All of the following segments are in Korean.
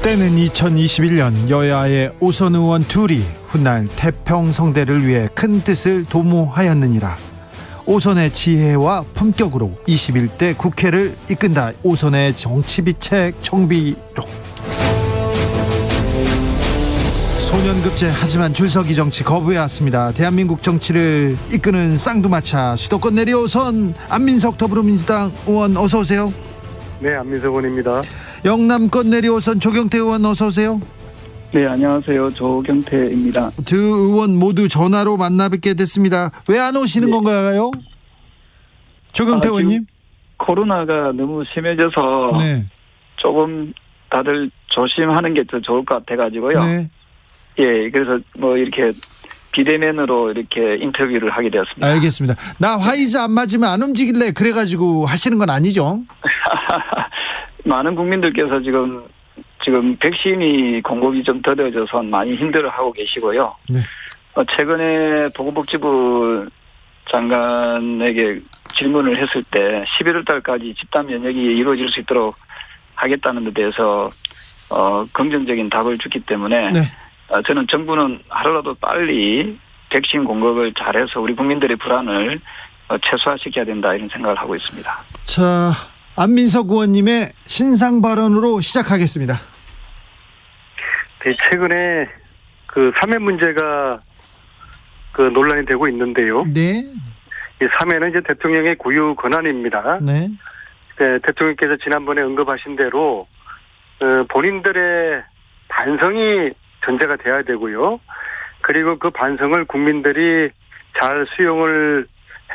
때는 2021년 여야의 오선 의원 둘이 훗날 태평성대를 위해 큰 뜻을 도모하였느니라. 오선의 지혜와 품격으로 21대 국회를 이끈다. 오선의 정치비책 정비록. 소년급제 하지만 줄서기 정치 거부해왔습니다. 대한민국 정치를 이끄는 쌍두마차 수도권 내려오선 안민석 더불어민주당 의원 어서 오세요. 네, 안민석 의원입니다. 영남권 내려오선 조경태 의원 어서 오세요. 네, 안녕하세요. 조경태입니다. 두 의원 모두 전화로 만나 뵙게 됐습니다. 왜 안 오시는 건가요? 조경태 의원님. 코로나가 너무 심해져서 네. 조금 다들 조심하는 게 더 좋을 것 같아가지고요. 네. 예, 그래서 뭐 이렇게 비대면으로 이렇게 인터뷰를 하게 되었습니다. 알겠습니다. 나 화이자 안 맞으면 안 움직일래 그래가지고 하시는 건 아니죠? 많은 국민들께서 지금 백신이 공급이 좀 더뎌져서 많이 힘들어하고 계시고요. 네. 최근에 보건복지부 장관에게 질문을 했을 때 11월 달까지 집단 면역이 이루어질 수 있도록 하겠다는 데 대해서 긍정적인 답을 줬기 때문에 네. 저는 정부는 하루라도 빨리 백신 공급을 잘해서 우리 국민들의 불안을 최소화시켜야 된다 이런 생각을 하고 있습니다. 자, 안민석 의원님의 신상 발언으로 시작하겠습니다. 네, 최근에 그 사면 문제가 논란이 되고 있는데요. 네. 이 사면은 이제 대통령의 고유 권한입니다. 네. 네, 대통령께서 지난번에 언급하신 대로 본인들의 반성이 전제가 돼야 되고요. 그리고 그 반성을 국민들이 잘 수용을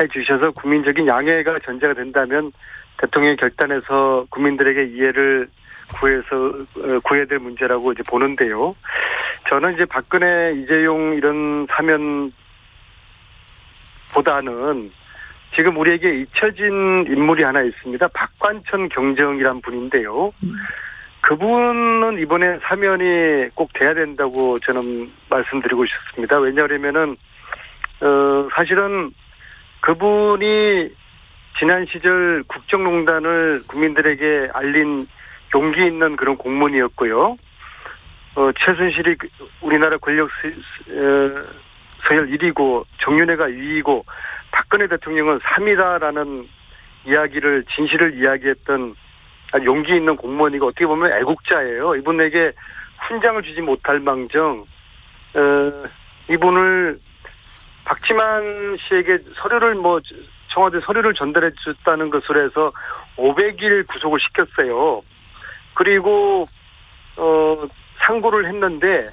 해 주셔서 국민적인 양해가 전제가 된다면 대통령의 결단에서 국민들에게 이해를 구해야 될 문제라고 이제 보는데요. 저는 이제 박근혜, 이재용 이런 사면보다는 지금 우리에게 잊혀진 인물이 하나 있습니다. 박관천 경정이란 분인데요. 그분은 이번에 사면이 꼭 돼야 된다고 저는 말씀드리고 싶습니다. 왜냐하면은 사실은 그분이 지난 시절 국정농단을 국민들에게 알린 용기 있는 그런 공무원이었고요. 최순실이 우리나라 권력 서열 1위고 정윤회가 2위고 박근혜 대통령은 3위다라는 이야기를 진실을 이야기했던 용기 있는 공무원이고 어떻게 보면 애국자예요. 이분에게 훈장을 주지 못할 망정 이분을 박지만 씨에게 청와대 서류를 전달해 줬다는 것으로 해서 500일 구속을 시켰어요. 그리고 상고를 했는데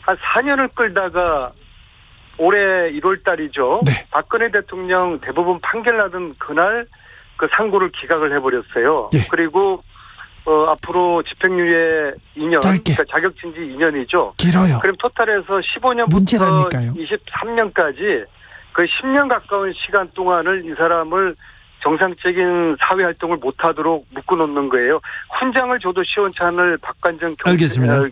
한 4년을 끌다가 올해 1월 달이죠. 네. 박근혜 대통령 대법원 판결 나던 그날 그 상고를 기각을 해버렸어요. 네. 그리고 앞으로 집행유예 2년, 그러니까 자격진지 2년이죠. 길어요. 그럼 토탈해서 15년부터 문제라니까요. 23년까지 그 10년 가까운 시간 동안을 이 사람을 정상적인 사회활동을 못하도록 묶어놓는 거예요. 훈장을 줘도 시원찮을 박관정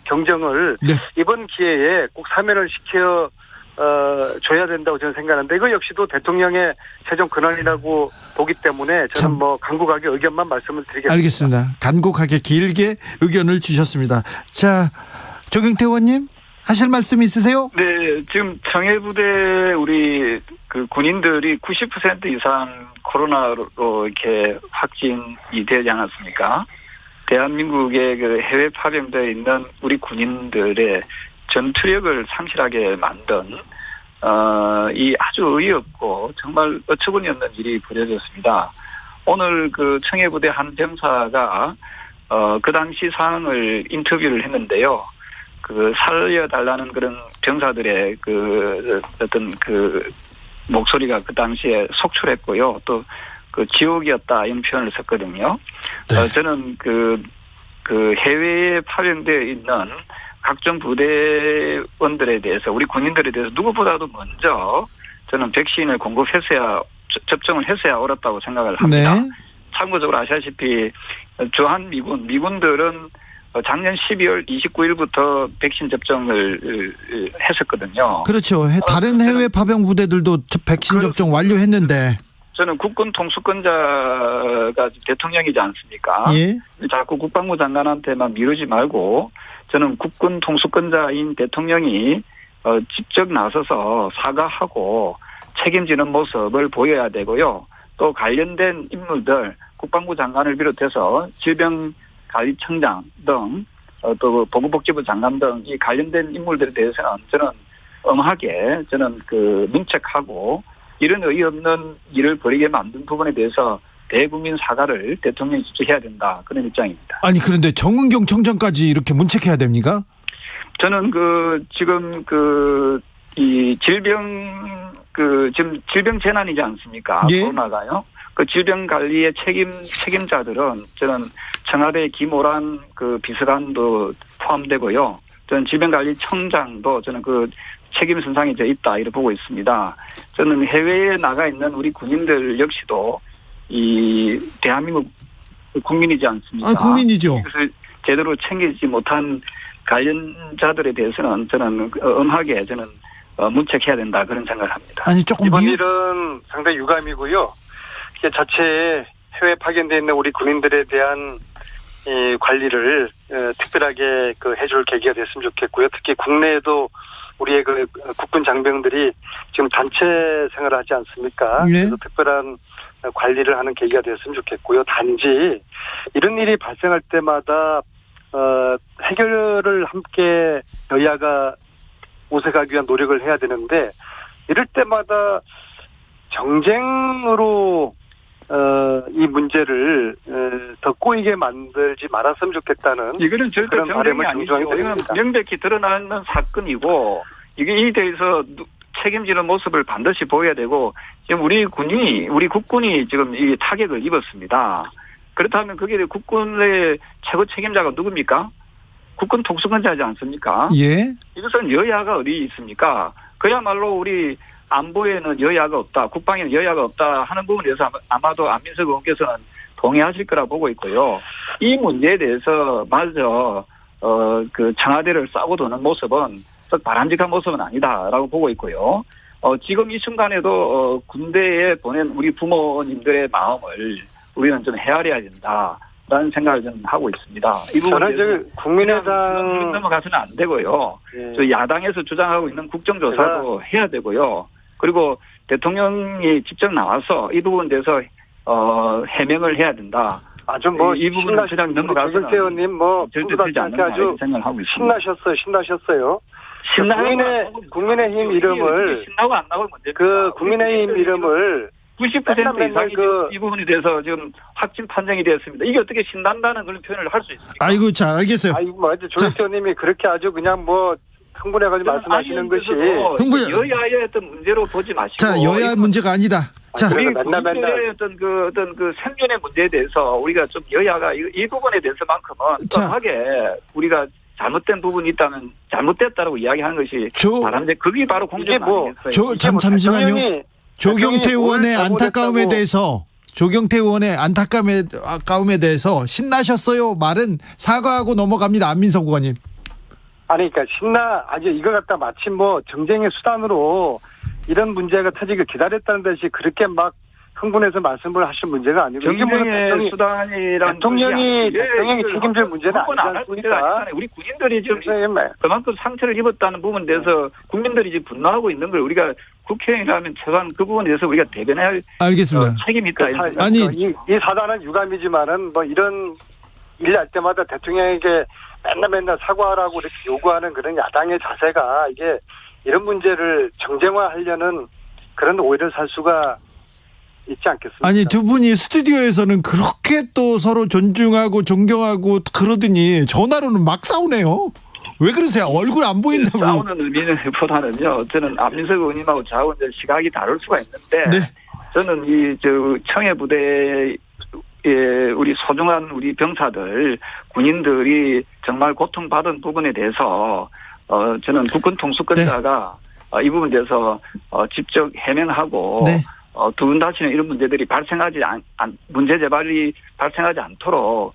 경정을 네. 이번 기회에 꼭 사면을 줘야 된다고 저는 생각하는데 이거 역시도 대통령의 최종 권한이라고 보기 때문에 저는 간곡하게 의견만 말씀을 드리겠습니다. 알겠습니다. 간곡하게 길게 의견을 주셨습니다. 자, 조경태 의원님 하실 말씀 있으세요? 네, 지금 청해부대 우리 그 군인들이 90% 이상 코로나로 이렇게 확진이 되지 않았습니까? 대한민국의 그 해외 파병되어 있는 우리 군인들의 전투력을 상실하게 만든 이 아주 어이없고 정말 어처구니 없는 일이 벌어졌습니다. 오늘 그 청해부대 한 병사가 그 당시 상황을 인터뷰를 했는데요. 그 살려달라는 그런 병사들의 그 어떤 그 목소리가 그 당시에 속출했고요. 또 그 지옥이었다 이런 표현을 썼거든요. 네. 저는 그 해외에 파병되어 있는 각종 부대원들에 대해서 우리 군인들에 대해서 누구보다도 먼저 저는 백신을 공급했어야 접종을 했어야 옳았다고 생각을 합니다. 네. 참고적으로 아시다시피 주한 미군들은 작년 12월 29일부터 백신 접종을 했었거든요. 그렇죠. 다른 해외 파병 부대들도 백신 접종 완료했는데. 저는 국군 통수권자가 대통령이지 않습니까? 예. 자꾸 국방부 장관한테만 미루지 말고 저는 국군 통수권자인 대통령이 직접 나서서 사과하고 책임지는 모습을 보여야 되고요. 또 관련된 인물들, 국방부 장관을 비롯해서 질병관리청장 등 또 보건복지부 장관 등 이 관련된 인물들에 대해서는 저는 엄하게 저는 문책하고 이런 어이없는 일을 벌이게 만든 부분에 대해서 대국민 사과를 대통령이 직접 해야 된다. 그런 입장입니다. 아니 그런데 정은경 청장까지 이렇게 문책해야 됩니까? 저는 지금 이 지금 질병 재난이지 않습니까? 예? 코로나가요. 그 질병 관리의 책임자들은 저는 청와대 김오란 비서관도 포함되고요. 저는 질병관리청장도 저는 책임 선상에 있다 이렇게 보고 있습니다. 저는 해외에 나가 있는 우리 군인들 역시도 이 대한민국 국민이지 않습니까? 아, 국민이죠. 그래서 제대로 챙기지 못한 관련자들에 대해서는 저는 엄하게 저는 문책해야 된다 그런 생각을 합니다. 아니 조금 이번 일은 상당히 유감이고요. 이게 자체 해외 파견되어 있는 우리 군인들에 대한 이 관리를 특별하게 해줄 계기가 됐으면 좋겠고요. 특히 국내에도 우리의 국군 장병들이 지금 단체 생활을 하지 않습니까? 네. 그래서 특별한 관리를 하는 계기가 됐으면 좋겠고요. 단지 이런 일이 발생할 때마다 해결을 함께 여야가 모색하기 위한 노력을 해야 되는데 이럴 때마다 정쟁으로 이 문제를 더 꼬이게 만들지 말았으면 좋겠다는 이거는 절대 그런 정쟁이 바람을 아니죠. 중조하게 이건 됩니다. 명백히 드러나는 사건이고 이에 대해서 책임지는 모습을 반드시 보여야 되고 지금 우리 국군이 지금 이 타격을 입었습니다. 그렇다면 거기에 국군의 최고 책임자가 누굽니까? 국군 통수권자지 않습니까? 예. 이것은 여야가 어디 있습니까? 그야말로 우리 안보에는 여야가 없다, 국방에는 여야가 없다 하는 부분에 대해서 아마도 안민석 의원께서는 동의하실 거라 보고 있고요. 이 문제에 대해서 마저 청와대를 싸고 도는 모습은 바람직한 모습은 아니다라고 보고 있고요. 지금 이 순간에도 군대에 보낸 우리 부모님들의 마음을 우리는 좀 헤아려야 된다라는 생각을 저는 하고 있습니다. 이 부분에 저는 국민의당 넘어가서는 안 되고요. 예. 저 야당에서 주장하고 있는 국정조사도 해야 되고요. 그리고 대통령이 직접 나와서 이 부분에 대해서 해명을 해야 된다. 아주 이 부분은 그냥 넘어가서는 의원님 절대 되지 않는다 아주 생각을 하고 있습니다. 신나셨어요. 국민의힘 이름을 신나고 안 나올 문제. 국민의힘 이름을 90% 이상이 이 부분에 대해서 지금 확진 판정이 되었습니다. 이게 어떻게 신난다는 그런 표현을 할 수 있습니까? 아이고 자 알겠어요. 조혁 의원님이 그렇게 아주 그냥 흥분해가지고 말씀하시는 것이 여야의 어떤 문제로 보지 마시고. 자 여야 문제가 아니다. 자 우리 국민들의 어떤 생존의 문제에 대해서 우리가 좀 여야가 이 부분에 대해서만큼은 정확하게 우리가 잘못된 부분이 있다면 잘못됐다라고 이야기하는 것이 바람직. 그게 바로 공정 아니겠어요? 잠시만요. 조경태 의원의 안타까움에 대해서 대해서 신나셨어요 말은 사과하고 넘어갑니다. 안민석 의원님. 아니 그러니까 아주 이거 갖다 마치 정쟁의 수단으로 이런 문제가 터지길 기다렸다는 듯이 그렇게 막 흥분해서 말씀을 하실 문제가 아니고 정쟁의 수단이란 대통령이 책임질 문제는 아니지 않습니까? 우리 군인들이 지금 그만큼 상처를 입었다는 부분에 대해서 국민들이 지금 분노하고 있는 걸 우리가 국회의원이라면 최소한 그 부분에 대해서 우리가 대변해야 할 알겠습니다. 책임이 있다. 아니 이 사단은 유감이지만은 이런 일 날 때마다 대통령에게 맨날 사과하라고 이렇게 요구하는 그런 야당의 자세가 이게 이런 문제를 정쟁화하려는 그런 오해를 살 수가 있지 않겠습니까? 아니 두 분이 스튜디오에서는 그렇게 또 서로 존중하고 존경하고 그러더니 전화로는 막 싸우네요. 왜 그러세요? 얼굴 안 보인다고. 싸우는 의미는 보다는요. 저는 안민석 의원님하고 좌우 시각이 다를 수가 있는데 네. 저는 청해 부대에 우리 소중한 우리 병사들 군인들이 정말 고통받은 부분에 대해서 저는 국군 통수권자가 이 부분에 대해서 직접 해명하고 네. 두 분 다시는 이런 문제들이 문제 재발이 발생하지 않도록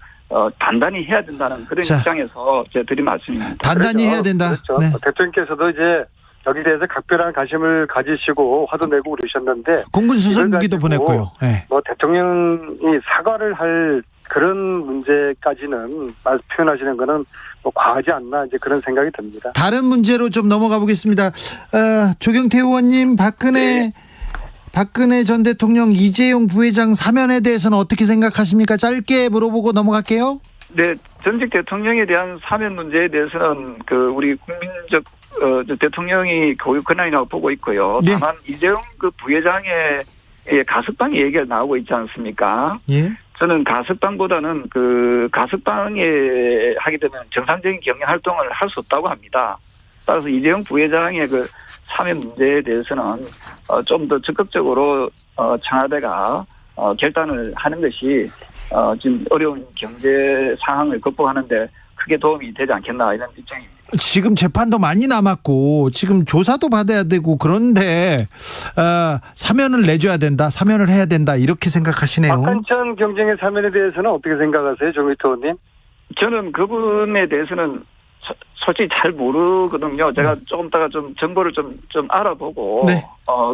단단히 해야 된다는 그런 입장에서 제가 드린 말씀입니다. 단단히 해야 된다. 그렇죠. 네. 대통령께서도 이제 여기 대해서 각별한 관심을 가지시고 화도 내고 그러셨는데 공군 수석기도 보냈고요. 네. 대통령이 사과를 할 그런 문제까지는 표현하시는 거는 뭐 과하지 않나 이제 그런 생각이 듭니다. 다른 문제로 좀 넘어가 보겠습니다. 조경태 의원님, 박근혜 전 대통령 이재용 부회장 사면에 대해서는 어떻게 생각하십니까? 짧게 물어보고 넘어갈게요. 네, 전직 대통령에 대한 사면 문제에 대해서는 우리 국민적 대통령이 고유 권한이라고 보고 있고요. 네. 다만 이재용 부회장의 가석방 얘기가 나오고 있지 않습니까? 예. 저는 가석방보다는 가석방에 하게 되면 정상적인 경영 활동을 할 수 없다고 합니다. 따라서 이재용 부회장의 사면 문제에 대해서는 좀 더 적극적으로 청와대가 결단을 하는 것이 지금 어려운 경제 상황을 극복하는데 크게 도움이 되지 않겠나 이런 입장입니다. 지금 재판도 많이 남았고 지금 조사도 받아야 되고 그런데 사면을 내줘야 된다, 사면을 해야 된다 이렇게 생각하시네요. 박한천 경쟁의 사면에 대해서는 어떻게 생각하세요, 조경태 의원님? 저는 그분에 대해서는 솔직히 잘 모르거든요. 제가 조금 따가 좀 정보를 좀 알아보고 네.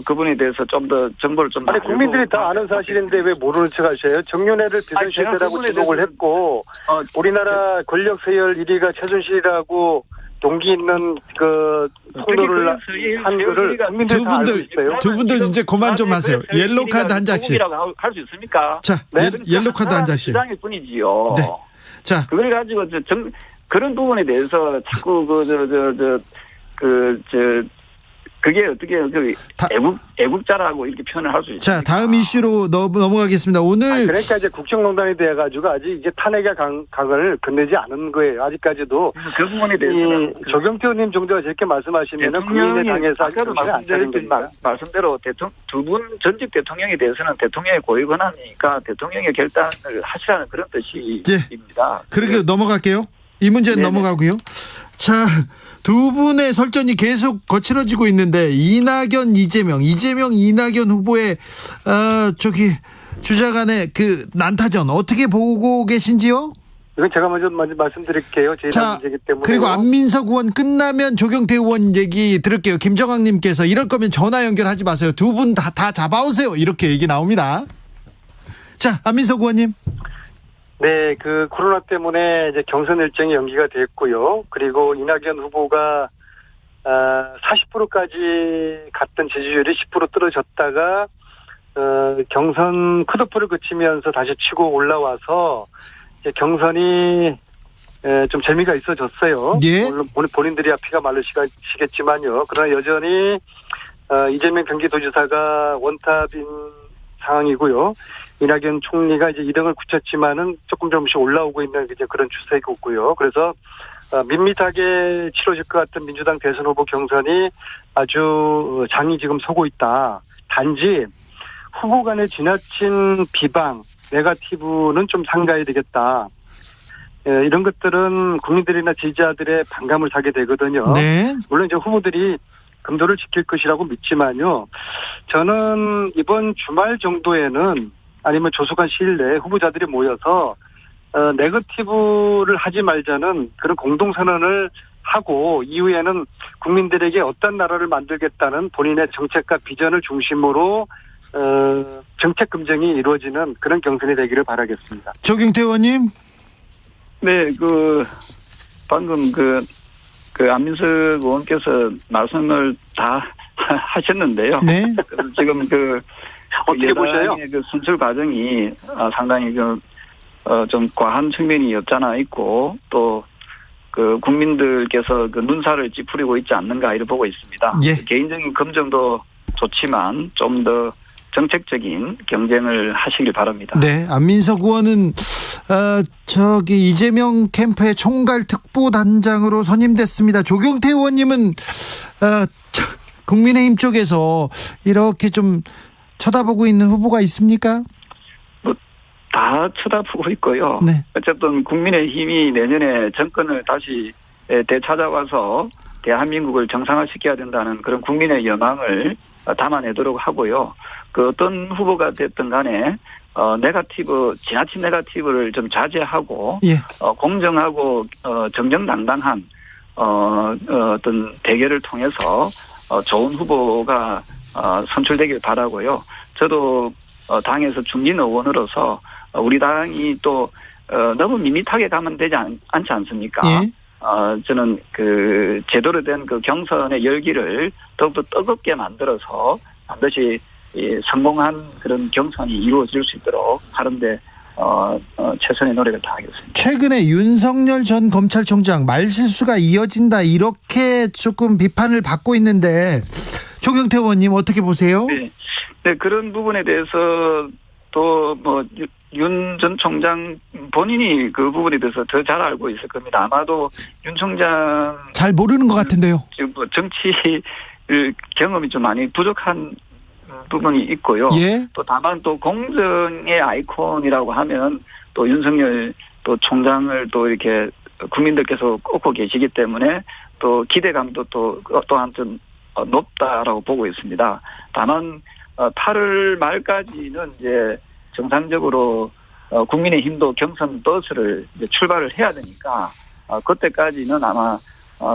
그분에 대해서 좀 더 정보를 좀 아니 국민들이 다 아는 사실인데 왜 모르는 척 하셔요? 정윤회를 비선실세라고 지목을 했고 우리나라 권력 서열 1위가 최순실이라고 동기 있는 폭로를 한 거를 국민들이 다 알고 있어요. 두 분들 이제 그만 좀 하세요. 옐로우 카드 한 장씩. 할 수 있습니까? 자, 네? 옐로우 카드 한 장씩. 주장일 뿐이지요. 네. 자, 그걸 가지고 그런 부분에 대해서 자꾸 그게 어떻게 애국자라고 이렇게 표현을 할 수 있어요. 자, 다음 이슈로 넘어가겠습니다. 오늘 그러니까 이제 국정농단이 돼 가지고 아직 이제 탄핵의 강을 건네지 않은 거예요. 아직까지도 그 부분에 대해서는 조경태 의원님 정도가 저렇게 말씀하시면은 국민의 당에서 아까도 말씀드렸던 말씀대로 두 분 전직 대통령에 대해서는 대통령의 고유 권한이니까 대통령의 결단을 하시라는 그런 뜻입니다. 그렇게 넘어갈게요. 이 문제는 넘어가고요. 자, 두 분의 설전이 계속 거칠어지고 있는데 이낙연, 이재명 이낙연 후보의 주자 간의 난타전 어떻게 보고 계신지요? 이건 제가 먼저 말씀드릴게요. 제 문제이기 때문에. 그리고 안민석 의원 끝나면 조경태 의원 얘기 들을게요. 김정학님께서 이럴 거면 전화 연결하지 마세요. 두 분 다 잡아오세요. 이렇게 얘기 나옵니다. 자, 안민석 의원님. 네, 코로나 때문에 이제 경선 일정이 연기가 됐고요. 그리고 이낙연 후보가 40%까지 갔던 지지율이 10% 떨어졌다가 경선 컷오프를 거치면서 다시 치고 올라와서 이제 경선이 좀 재미가 있어졌어요. 예. 물론 본인들이야 피가 마르시겠지만요. 그러나 여전히 이재명 경기도지사가 원탑인 상황이고요. 이낙연 총리가 이제 2등을 굳혔지만은 조금씩 올라오고 있는 이제 그런 추세고요. 그래서 밋밋하게 치러질 것 같은 민주당 대선 후보 경선이 아주 장이 지금 서고 있다. 단지 후보 간의 지나친 비방, 네거티브는 좀 삼가야 되겠다. 이런 것들은 국민들이나 지지자들의 반감을 사게 되거든요. 네. 물론 이제 후보들이 금도를 지킬 것이라고 믿지만요. 저는 이번 주말 정도에는 아니면 조속한 시일 내에 후보자들이 모여서 네거티브를 하지 말자는 그런 공동선언을 하고 이후에는 국민들에게 어떤 나라를 만들겠다는 본인의 정책과 비전을 중심으로 정책 검증이 이루어지는 그런 경선이 되기를 바라겠습니다. 조경태 의원님. 네, 방금 안민석 의원께서 말씀을 다 하셨는데요. 네. 지금 어떻게 보셔요? 선출 과정이 상당히 좀 과한 측면이 없잖아 있고 또 국민들께서 눈살을 찌푸리고 있지 않는가 이렇게 보고 있습니다. 예. 개인적인 검증도 좋지만 좀 더 정책적인 경쟁을 하시길 바랍니다. 네, 안민석 의원은 이재명 캠프의 총괄 특보단장으로 선임됐습니다. 조경태 의원님은 국민의힘 쪽에서 이렇게 좀 쳐다보고 있는 후보가 있습니까? 다 쳐다보고 있고요. 네. 어쨌든 국민의힘이 내년에 정권을 다시 되찾아와서 대한민국을 정상화시켜야 된다는 그런 국민의 여망을 담아내도록 하고요. 어떤 후보가 됐든 간에 지나친 네거티브를 좀 자제하고 예. 공정하고 정정당당한 어떤 대결을 통해서 좋은 후보가 선출되길 바라고요. 저도 당에서 중진 의원으로서 우리 당이 또 너무 밋밋하게 가면 되지 않지 않습니까? 예. 저는 그 제대로 된 그 경선의 열기를 더욱더 뜨겁게 만들어서 반드시 성공한 그런 경선이 이루어질 수 있도록 하는데 최선의 노력을 다하겠습니다. 최근에 윤석열 전 검찰총장 말실수가 이어진다 이렇게 조금 비판을 받고 있는데 조경태 의원님 어떻게 보세요? 네, 그런 부분에 대해서 또 뭐 윤 전 총장 본인이 그 부분에 대해서 더 잘 알고 있을 겁니다. 아마도 윤 총장 잘 모르는 것 같은데요. 뭐 정치 경험이 좀 많이 부족한 부분이 있고요. 예. 또 다만 또 공정의 아이콘이라고 하면 또 윤석열 또 총장을 또 이렇게 국민들께서 꼽고 계시기 때문에 또 기대감도 또한 좀 높다라고 보고 있습니다. 다만 8월 말까지는 이제 정상적으로 국민의힘도 경선 버스를 이제 출발을 해야 되니까 그때까지는 아마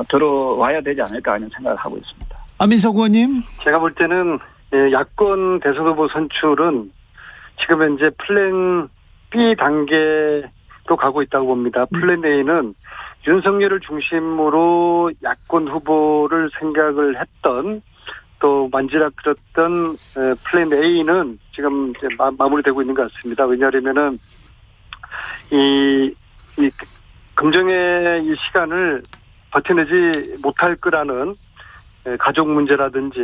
들어와야 되지 않을까 하는 생각을 하고 있습니다. 안민석 의원님. 제가 볼 때는 야권 대선 후보 선출은 지금 현재 플랜 B 단계로 가고 있다고 봅니다. 플랜 A는 윤석열을 중심으로 야권 후보를 생각을 했던 또 만지락거렸던 플랜 A는 지금 이제 마무리되고 있는 것 같습니다. 왜냐하면은 이 금정의 이 시간을 버텨내지 못할 거라는 가족 문제라든지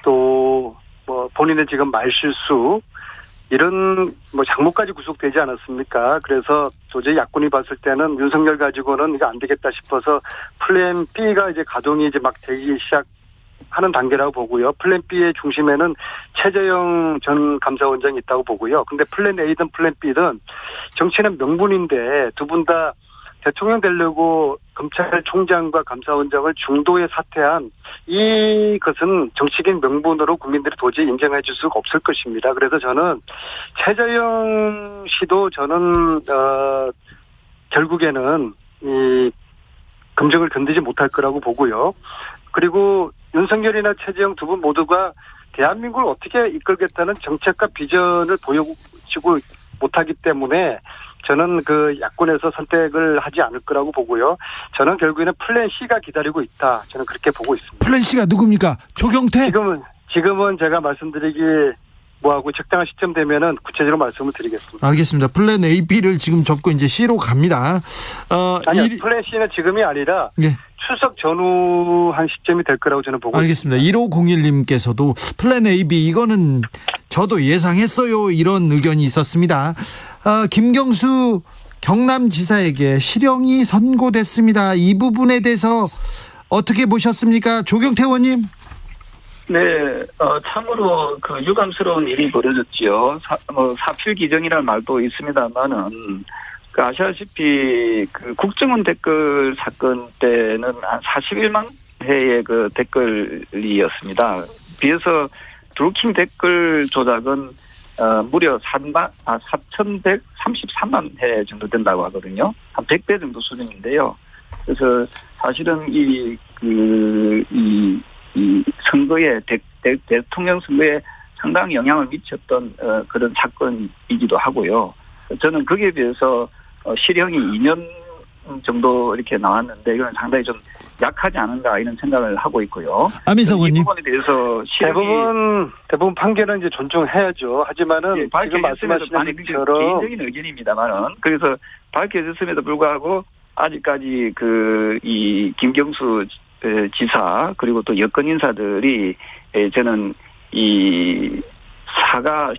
또 뭐 본인의 지금 말실수 이런 뭐 장모까지 구속되지 않았습니까? 그래서 도저히 야권이 봤을 때는 윤석열 가지고는 이거 안 되겠다 싶어서 플랜 B가 이제 가동이 이제 막 되기 시작하는 단계라고 보고요. 플랜 B의 중심에는 최재형 전 감사원장이 있다고 보고요. 근데 플랜 A든 플랜 B든 정치는 명분인데 두 분 다 대통령 되려고 검찰총장과 감사원장을 중도에 사퇴한 이것은 정치적인 명분으로 국민들이 도저히 인정해 줄 수가 없을 것입니다. 그래서 저는 최재형 씨도 저는 결국에는 이 검증을 견디지 못할 거라고 보고요. 그리고 윤석열이나 최재형 두 분 모두가 대한민국을 어떻게 이끌겠다는 정책과 비전을 보여주고 못하기 때문에 저는 그 야권에서 선택을 하지 않을 거라고 보고요. 저는 결국에는 플랜 C가 기다리고 있다. 저는 그렇게 보고 있습니다. 플랜 C가 누굽니까? 조경태? 지금은 제가 말씀드리기 뭐하고 적당한 시점 되면은 구체적으로 말씀을 드리겠습니다. 알겠습니다. 플랜 A, B를 지금 접고 이제 C로 갑니다. 아니요. 플랜 C는 지금이 아니라 예. 추석 전후 한 시점이 될 거라고 저는 보고 알겠습니다. 있습니다. 1501님께서도 플랜 A, B 이거는 저도 예상했어요. 이런 의견이 있었습니다. 김경수 경남지사에게 실형이 선고됐습니다. 이 부분에 대해서 어떻게 보셨습니까? 조경태 의원님. 네, 참으로 그 유감스러운 일이 벌어졌지요. 사필 기정이라는 말도 있습니다만은 아시다시피 그 국정원 댓글 사건 때는 한 41만 회의 그 댓글이었습니다. 비해서 드루킹 댓글 조작은 무려 4,133만 회 정도 된다고 하거든요. 한 100배 정도 수준인데요. 그래서 사실은 이 선거에 대통령 선거에 상당히 영향을 미쳤던 그런 사건이기도 하고요. 저는 거기에 비해서 실형이 2년 정도 이렇게 나왔는데 이건 상당히 좀 약하지 않은가 이런 생각을 하고 있고요. 안민석 의원님. 이 부분에 대해서 대부분 판결은 이제 존중해야죠. 하지만은 지금 말씀하시는 것처럼 개인적인 의견입니다만은 그래서 밝혀졌음에도 불구하고 아직까지 이 김경수 지사 그리고 또 여권 인사들이 저는 이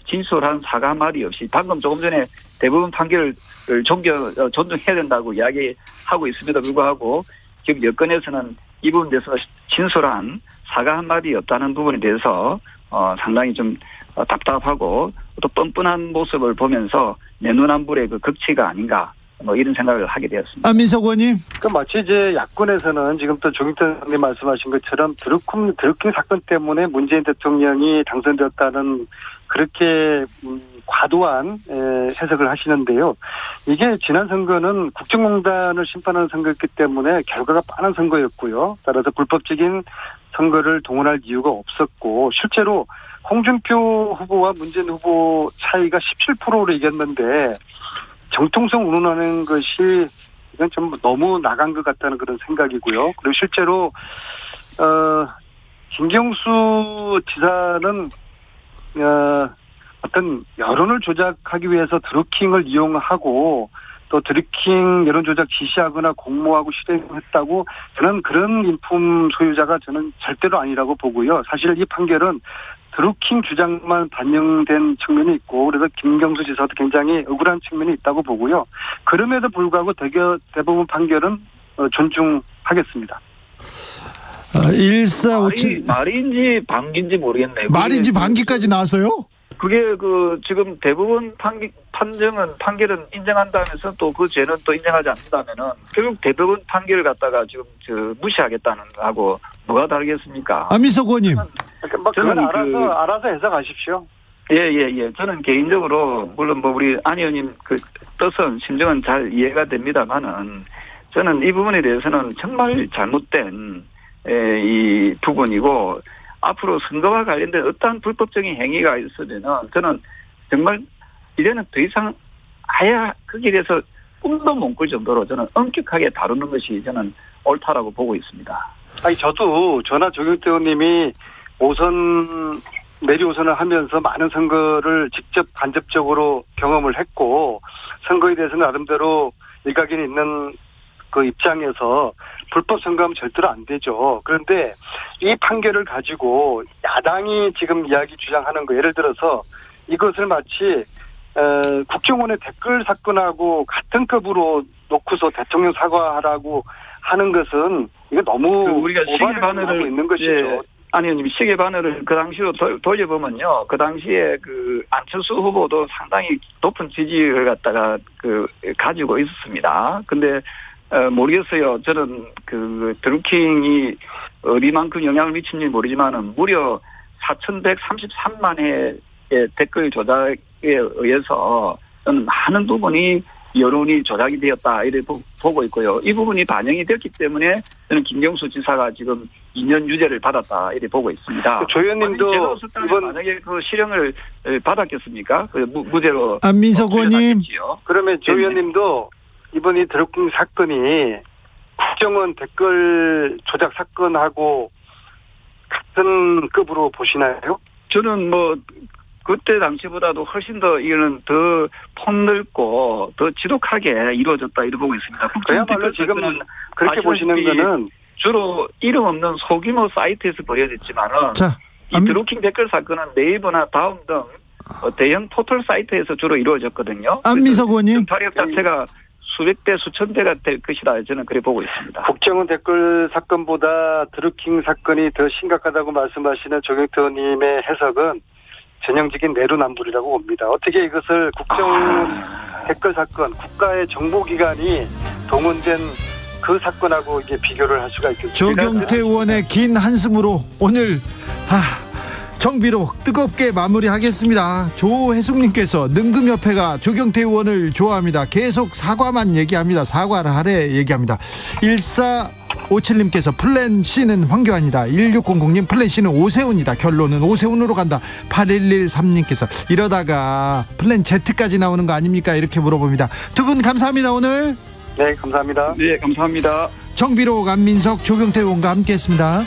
진솔한 사과 한마디 없이 방금 조금 전에 대부분 판결을 존중해야 된다고 이야기하고 있음에도 불구하고 지금 여권에서는 이 부분에 대해서 진솔한 사과 한마디 없다는 부분에 대해서 상당히 좀 답답하고 또 뻔뻔한 모습을 보면서 내눈안불의 그 극치가 아닌가 이런 생각을 하게 되었습니다. 안민석 의원님. 마치 이제 야권에서는 지금 또 조경태 의원님 말씀하신 것처럼 드루킹 사건 때문에 문재인 대통령이 당선되었다는 그렇게 과도한 해석을 하시는데요. 이게 지난 선거는 국정농단을 심판하는 선거였기 때문에 결과가 뻔한 선거였고요. 따라서 불법적인 선거를 동원할 이유가 없었고 실제로 홍준표 후보와 문재인 후보 차이가 17%로 이겼는데 정통성 운운하는 것이 이건 좀 너무 나간 것 같다는 그런 생각이고요. 그리고 실제로 김경수 지사는 어떤 여론을 조작하기 위해서 드루킹을 이용하고 또 드루킹 여론 조작 지시하거나 공모하고 실행했다고 저는 그런 인품 소유자가 저는 절대로 아니라고 보고요. 사실 이 판결은 드루킹 주장만 반영된 측면이 있고 그래서 김경수 지사도 굉장히 억울한 측면이 있다고 보고요. 그럼에도 불구하고 대부분 판결은 존중하겠습니다. 1457 말인지 반기인지 모르겠네요. 말인지 반기까지 나왔어요? 그게 지금 대부분 판결은 인정한다면서 또 그 죄는 또 인정하지 않는다면은 결국 대부분 판결을 갖다가 지금 무시하겠다는 거하고 뭐가 다르겠습니까? 안민석 의원님. 그건 알아서 해석하십시오. 예. 저는 개인적으로 물론 우리 안 의원님 그 뜻은 심정은 잘 이해가 됩니다만은 저는 이 부분에 대해서는 정말 잘못된 이 부분이고 앞으로 선거와 관련된 어떠한 불법적인 행위가 있으면은 저는 정말 이제는 더 이상 아예 그 길에서 꿈도 못 꿀 정도로 저는 엄격하게 다루는 것이 저는 옳다라고 보고 있습니다. 아니 저나 조경태 의원님이 내리오선을 하면서 많은 선거를 직접 간접적으로 경험을 했고 선거에 대해서는 나름대로 일각이 있는 그 입장에서 불법 선거하면 절대로 안 되죠. 그런데 이 판결을 가지고 야당이 지금 이야기 주장하는 거 예를 들어서 이것을 마치 국정원의 댓글 사건하고 같은 급으로 놓고서 대통령 사과하라고 하는 것은 이거 너무 우리가 시계 바늘을 있는 것이죠. 예. 아니, 시계 바늘을 그 당시로 돌려보면요. 그 당시에 안철수 후보도 상당히 높은 지지를 갖다가 가지고 있었습니다. 근데, 모르겠어요. 저는 드루킹이 어디만큼 영향을 미친지 모르지만은 무려 4,133만 회의 댓글 조작에 의해서 저는 많은 부분이 여론이 조작이 되었다 이렇게 보고 있고요. 이 부분이 반영이 됐기 때문에 저는 김경수 지사가 지금 2년 유죄를 받았다 이렇게 보고 있습니다. 조 의원님도 이번 만약에 실형을 받았겠습니까? 무죄로. 안민석 의원님. 그러면 조 의원님도 이번 이 드루킹 사건이 국정원 댓글 조작 사건하고 같은 급으로 보시나요? 저는 그때 당시보다도 훨씬 더 이거는 더 폭넓고 더 지독하게 이루어졌다 이렇게 보고 있습니다. 그야말로 지금 그렇게 보시는 거는 주로 이름 없는 소규모 사이트에서 벌어졌지만은 이 드루킹 댓글 사건은 네이버나 다음 등 대형 포털 사이트에서 주로 이루어졌거든요. 안민석 의원님. 타력 자체가 수백 대 수천 대가 될 것이다 저는 그래 보고 있습니다. 국정원 댓글 사건보다 드루킹 사건이 더 심각하다고 말씀하시는 조경태 의원님의 해석은 전형적인 내로남불이라고 봅니다. 어떻게 이것을 국정원 댓글 사건, 국가의 정보기관이 동원된 그 사건하고 이게 비교를 할 수가 있겠습니까? 조경태 의원의 긴 한숨으로 오늘 정비로 뜨겁게 마무리하겠습니다. 조혜숙님께서 능금협회가 조경태 의원을 좋아합니다. 계속 사과만 얘기합니다. 사과를 하래 얘기합니다. 1457님께서 플랜 C는 황교안이다. 1600님 플랜 C는 오세훈이다. 결론은 오세훈으로 간다. 8113님께서 이러다가 플랜 Z까지 나오는 거 아닙니까? 이렇게 물어봅니다. 두 분 감사합니다. 오늘. 네, 감사합니다. 네, 감사합니다. 정비로 안민석 조경태 의원과 함께했습니다.